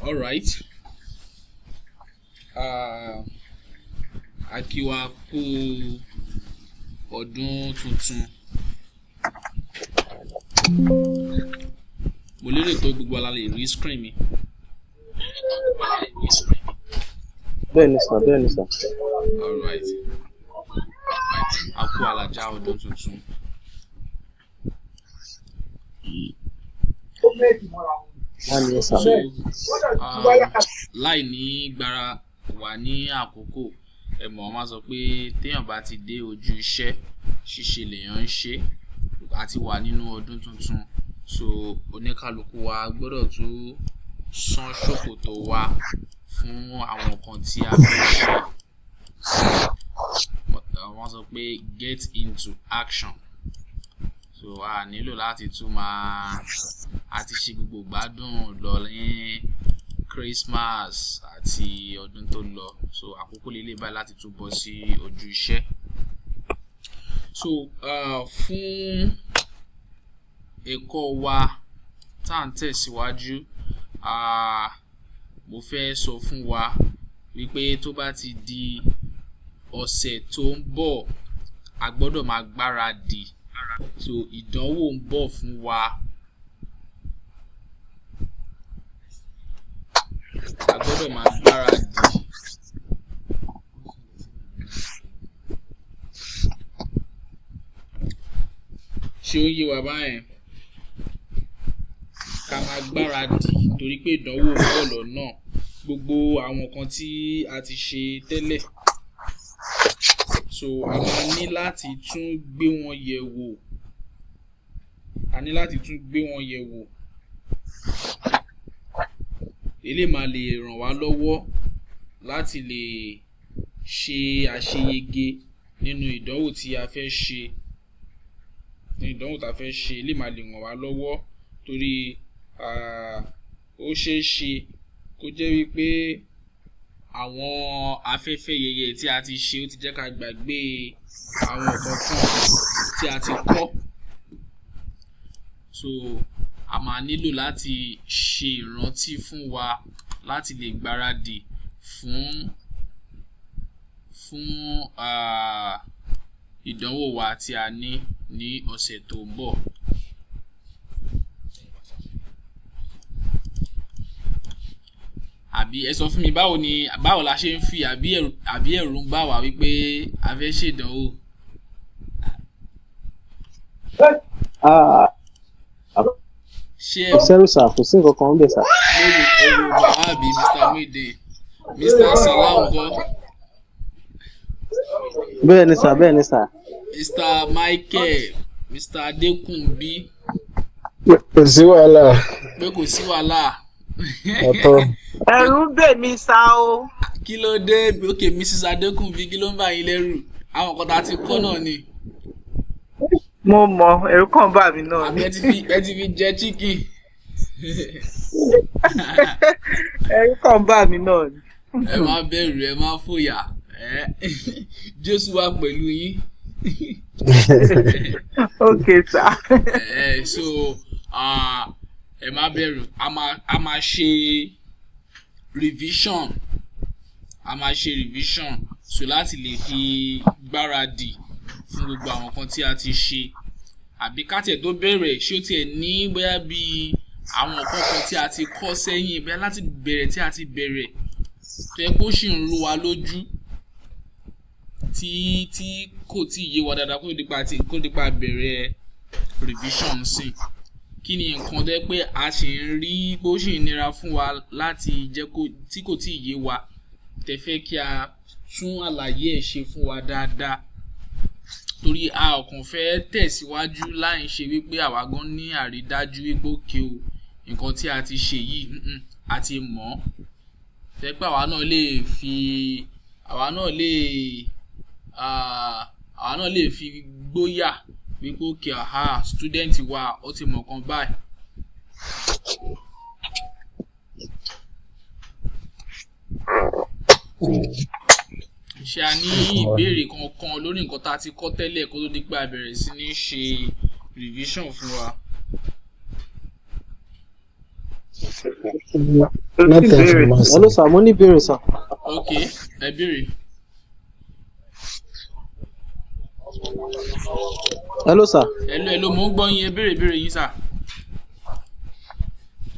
All right. Akiwa kú ọdún tuntun. Mo lérò tó gbogbo ala lè rí screen mi. Bẹ́ẹ̀ni sir. All right. A kú àlàjá ọdún tuntun. So, láì ní gbára wà ní àkókò ẹ mọ̀ máa sọ pé téèyàn bá ti dé ojú iṣẹ́ ṣíṣe lèèyàn ń ṣe àti wà nínú ọdún tuntun, so oníkálukú wa gbọ́dọ̀ tún san ṣòkòtò wa fún àwọn nǹkan tí a fẹ́ ṣe. Wọ́n sọ pé get into action. So a nílò láti tún máa àti ṣe gbogbo gbádùn lọ ní Christmas àti ọdún tó lọ, so àkókò lélẹ̀ báyìí láti tún bọ́ sí ojú iṣẹ́. So fún ẹ̀kọ́ wa tá à ń tẹ̀síwájú, mo fẹ́ sọ fún wa wípé tó bá ti di ọ̀sẹ̀ tó ń bọ̀ a gbọ́dọ̀ máa gbáradì. So ìdánwò ń bọ̀ fún wa. A gbọ́dọ̀ máa gbáradì. Ṣé ó yé wa báyẹn? Ká máa gbáradì torí pé ìdánwò ń bọ̀ lọ́nà. Gbogbo àwọn nǹkan tí a ti ṣe tẹ́lẹ̀, so a máa ní láti tún gbé wọn yẹ̀ wò. Eléyìí máa lè ràn wá lọ́wọ́ láti lè ṣe àṣeyege nínú ìdánwò tí a fẹ́ ṣe. Eléyìí máa lè ràn wá lọ́wọ́ torí ó ṣeé ṣe kó jẹ́ wípé àwọn afẹ́fẹ́ yẹyẹ tí a ti ṣe ó ti jẹ́ ká gbàgbé àwọn nǹkan kan tí a ti kọ́. So a máa nílò láti ṣe ìrántí fún wa láti lè gbáradì fún ìdánwò wa tí a ní ọ̀sẹ̀ tó ń bọ̀. Àbí ẹ sọ fún mi báwo la ṣe ń fi àbí ẹ̀rù ń bà wá wípé a fẹ́ ṣèdánwò. Sẹ́rù sà, kò sí nǹkan kan ń bẹ̀ sà. Ẹ̀rù bà wá bí Mr. Mide, Mr. Salam ńkọ́? Bẹ́ẹ̀ni sà. Mr. Michael, Mr. Adekunbi. Kò sí wàhálà. Pé kò sí wàhálà. Ẹ̀rù ń bà mí sá o. Kí ló dé? Okay, Mrs. Adekunbi, kí ló ń bà yín lẹ́rù? Àwọn nǹkan tá a ti kọ́ náà ni. Mo mọ̀, ẹ̀rù kàn bà mí náà ni. Ẹ ti fi jẹ chicken. Ẹ̀rù kàn bà mí náà ni. Ẹ má bẹ̀rù, ẹ má fòyà. Jésù wà pẹ̀lú yín. Okay sir. So ẹ má bẹ̀rù, a máa ṣe revision. So láti lè fi gbáradì fún gbogbo àwọn nǹkan tí a ti ṣe. Àbí ká tiẹ̀ tó bẹ̀rẹ̀ ṣé ó tiẹ̀ ní bóyá bí àwọn nǹkan kan tí a ti kọ́ sẹ́yìn bóyá láti bẹ̀rẹ̀ tí a ti bẹ̀rẹ̀ tó yẹ kó ṣì ń rú wa lójú tí kò tí ì yé wa dáadáa kó dípa bẹ̀rẹ̀ revision sí. Kí ni nǹkan tó yẹ pé a ṣì ń rí bó ṣì ń nira fún wa láti jẹ́ tí kò tí ì yé wa tẹ́ fẹ́ kí a tún àlàyé ẹ̀ ṣe fún wa dáadáa. Torí a ò kàn fẹ́ tẹ̀síwájú láì ṣe wípé àwa gan ní àrídájú wípé òkè o nǹkan tí a ti ṣe yìí a ti mọ̀. Tẹ́ pé àwa náà lè fi gbóyà wípé òkè student wa ó ti mọ̀ kan báyìí. Ṣé a ní ìbéèrè kankan lórí nǹkan tá a ti kọ́ tẹ́lẹ̀ kó tó di pé a bẹ̀rẹ̀ sí ní ṣe revision fún wa? Nothing from my Hello side. sir, mo ní ìbéèrè sir. ok ẹ béèrè. Hello sir, Hello mo ń gbọ́ yín, ẹ béèrè yín sà.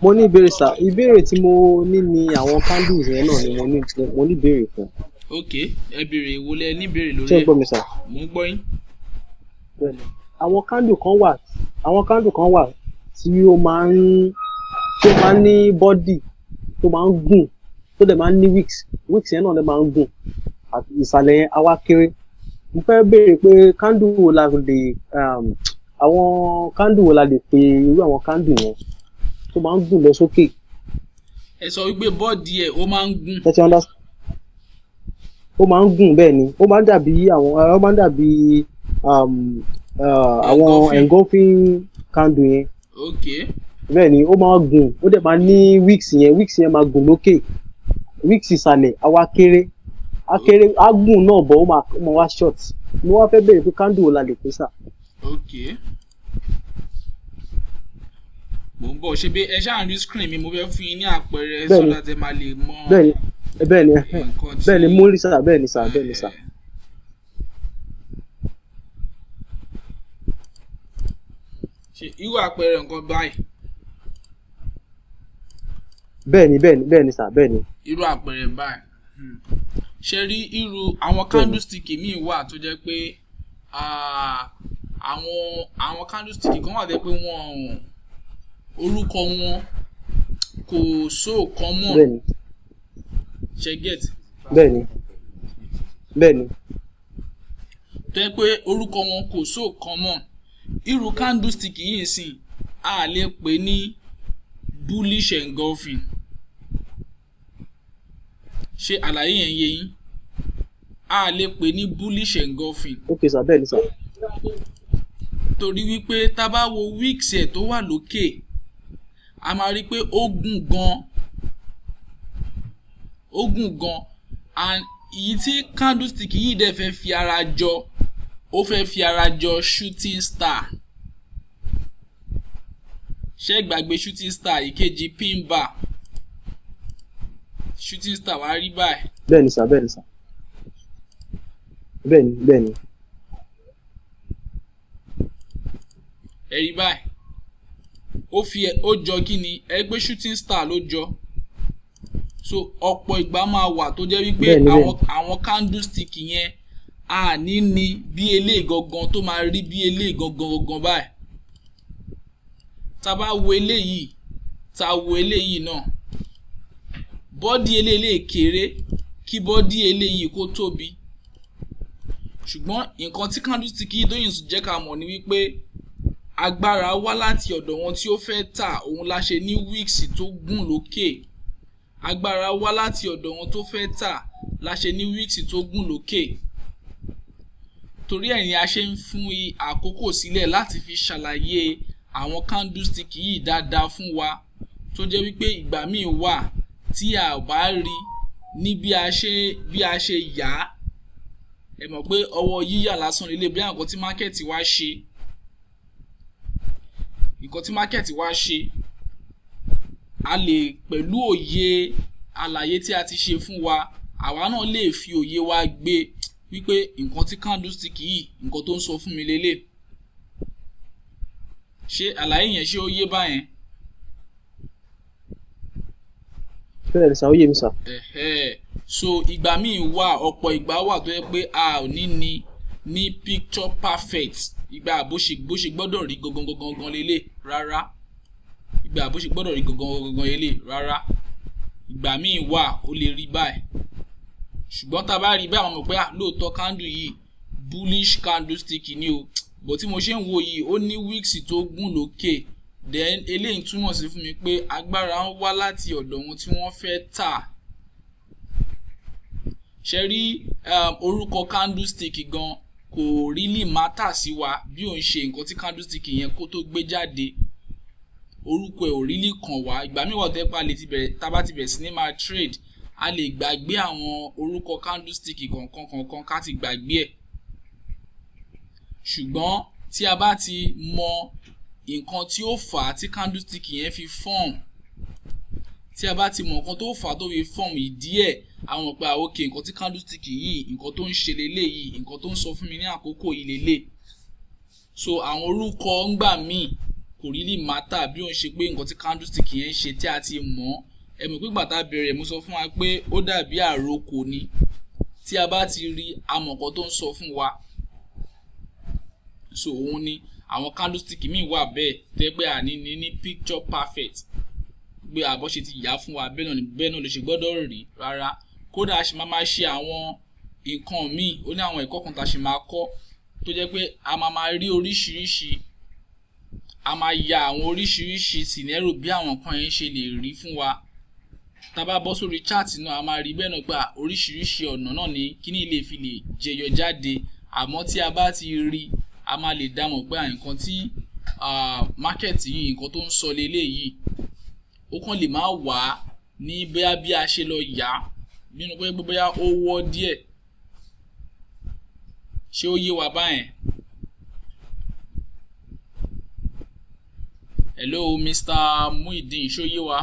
mo ní ìbéèrè sir. Ìbéèrè tí mo ní ni àwọn candles yẹn náà ni mo ní ìbéèrè fún. ok ẹ béèrè èwo lẹ ní béèrè lórí Ṣé ẹ ẹ. gbọ́ mi sir? mo ń gbọ́ yín. Bẹ́ẹ̀ni. Àwọn candle kan wà tí ó máa ń ní body tó máa ń gùn tó dẹ̀ máa ń ní wicks yẹn náà dẹ̀ máa ń gùn àti ìsàlẹ̀ yẹn á wá kéré. Mo fẹ́ béèrè pé candle wo la lè àwọn candle wo la lè pe irú àwọn candle yẹn tó máa ń gùn lọ sókè. ẹ sọ wípé bọ́ọ̀dì ẹ̀ ó máa ń gùn. Ẹ ti understand? Ó máa ń gùn bẹ́ẹ̀ ni, ó máa ń dàbí àwọn engulfing candle yẹn. ok Bẹ́ẹ̀ ni ó máa gùn, ó dẹ̀ máa ní wicks yẹn máa gùn lókè, wicks ìsàlẹ̀ á wá kéré, á gùn náà bọ̀ ó máa wá short. Mo wá fẹ́ béèrè pé candle wo la lè pè sà. ok mo ń bọ̀ ṣe bí ẹ ṣáà ń rí screen mi, mo fẹ́ fún yín ní àpẹẹrẹ Bẹ́ẹ̀ni. sọ́dà tẹ máa lè mọ bẹ́ẹ̀ ni mo rí sà, bẹ́ẹ̀ ni sà. ṣe irú àpẹẹrẹ nǹkan báyìí. bẹ́ẹ̀ ni sà, bẹ́ẹ̀ ni. Irú àpẹẹrẹ báyìí ṣe rí irú àwọn candlestick míì wà tó jẹ́ pé àwọn candlestick kan wà tẹ́ pé wọ́n orúkọ wọn kò so common. Bẹ́ẹ̀ ni. ṣe get. Bẹ́ẹ̀ ni. tó yẹ pé orúkọ wọn kò so common. Irú candlestick yìí sìn a lè pè ní bullish engulfing. ṣé àlàyé yẹn yé yín? A lè pè ní bullish engulfing. Ok sà, bẹ́ẹ̀ ni sà. Torí wípé tá bá wo wicks ẹ̀ tó wà lókè a máa rí pé ó gùn gan and èyí tí candlestick yìí dẹ̀ fẹ́ fi ara jọ, ó fẹ́ fi ara jọ shooting star. ṣé gbàgbé shooting star ìkejì pin bar, shooting star wá rí báyìí. Bẹ́ẹ̀ ni sà. Bẹ́ẹ̀ ni. ẹ rí báyìí ó jọ kí ni ẹ gbé shooting star ló jọ. So ọ̀pọ̀ ìgbà máa wà tó jẹ́ wípé àwọn candlestick yẹn a ní bí eléyìí gangan tó máa rí bí eléyìí gangan báyìí. Tá bá wo eléyìí tá wo eléyìí náà, bọ́dí eléyìí kéré kí bọ́dí eléyìí kó tóbi. Ṣùgbọ́n nǹkan tí candlestick yìí tó yìn sùn jẹ́ ká mọ̀ ni wípé agbára wá láti ọ̀dọ̀ wọn tí ó fẹ́ tà, òun la ṣe ní wicks tó gùn lókè. Agbára wá láti ọ̀dọ̀ wọn tó fẹ́ tà la ṣe ní wicks tó gùn lókè. Torí ẹ̀ ni a ṣe ń fún àkókò sílẹ̀ láti fi ṣàlàyé àwọn candlestick yìí dáadáa fún wa, tó jẹ́ wípé ìgbà míì wà tí a ò bá rí ní bí a ṣe yà á. Ẹ mọ̀ pé ọwọ́ yíyà lásán lélẹ̀ bí nǹkan tí mákẹ́ẹ̀tì wá ṣe. A lè pẹ̀lú òye àlàyé tí a ti ṣe fún wa, àwa náà lè fi òye wa gbé wípé nǹkan tí candlestick yìí nǹkan tó ń sọ fún mi lélẹ̀. Ṣé àlàyé yẹn ṣé ó yé báyẹn? Bẹ́ẹ̀ ni sà, ó yé mi sà. So ìgbà míì wà, ọ̀pọ̀ ìgbà wà tó yẹ pé a ò ní picture perfect. Ìgbà bó ṣe gbọ́dọ̀ rí gangan lélẹ̀ rárá. Ìgbà míì wà ó lè rí báyìí. Ṣùgbọ́n tá bá rí báyìí àwọn mọ̀ pé lóòótọ́ candle yìí bullish candlestick ni o. Bó tí mo ṣe ń wo yìí ó ní wicks tó gùn lókè. Then eléyìí túmọ̀ sí fún mi pé agbára ń wá láti ọ̀dọ̀ wọn tí wọ́n fẹ́ tà. Ṣé rí orúkọ candlestick gan kò really matter sí wa bí òun ṣe nǹkan tí candlestick yẹn kó tó gbé jáde. Orúkọ ẹ̀ ò really kàn wá. Ìgbà míì wà tó yẹ pé tá bá ti bẹ̀rẹ̀ sí ní máa trade, a lè gbàgbé àwọn orúkọ candlestick kọ̀ọ̀kan ká ti gbàgbé ẹ̀. Ṣùgbọ́n tí a bá ti mọ nǹkan tí ó fà á tí candlestick yẹn fi form, tí a bá ti mọ̀ nǹkan tó fà á tó fi form ìdí ẹ̀ a mọ̀ pé ok nǹkan tí candlestick yìí nǹkan tó ń ṣe lélẹ̀ yìí nǹkan tó ń sọ fún mi ní àkókò yìí lélẹ̀. So àwọn orúkọ ńgbà míì kò really matter bí ó ń ṣe pé nǹkan tí candlestick yẹn ń ṣe tí a ti mọ̀. Ẹ mọ̀ pé gbàtà bẹ̀rẹ̀ mo sọ fún wa pé ó dàbí àrokò ni, tí a bá ti rí a mọ̀ nǹkan tó ń sọ fún wa. So òun ni àwọn candlestick míì wà bẹ́ẹ̀ tẹ́ pé àní ní picture perfect gbé àbọ̀ ṣe ti yà fún wa bẹ́ẹ̀ náà ló ṣe gbọ́dọ̀ rí rárá. Kódà a ṣe máa ṣe àwọn nǹkan míì, ó ní àwọn ẹ̀kọ́ kan tá a ṣe máa kọ́ tó jẹ́ pé a máa rí oríṣiríṣi, a máa ya àwọn oríṣiríṣi scenario bí àwọn nǹkan yẹn ṣe lè rí fún wa. Tá bá bọ́ sórí chart náà a máa rí bẹ́ẹ̀ náà pé oríṣiríṣi ọ̀nà náà ni kíní lè fi lè jẹyọ jáde, àmọ́ tí a bá ti rí a máa lè dámọ̀ pé nǹkan tí market yìí nǹkan tó ń sọ leléyìí. Ó kàn lè máa wà ní bóyá bí a ṣe lọ yá nínú pé bóyá ó wọ́ díẹ̀. Ṣé ó yé wa báyẹn? Hello Mr. Muideen, ṣé ó yé wa?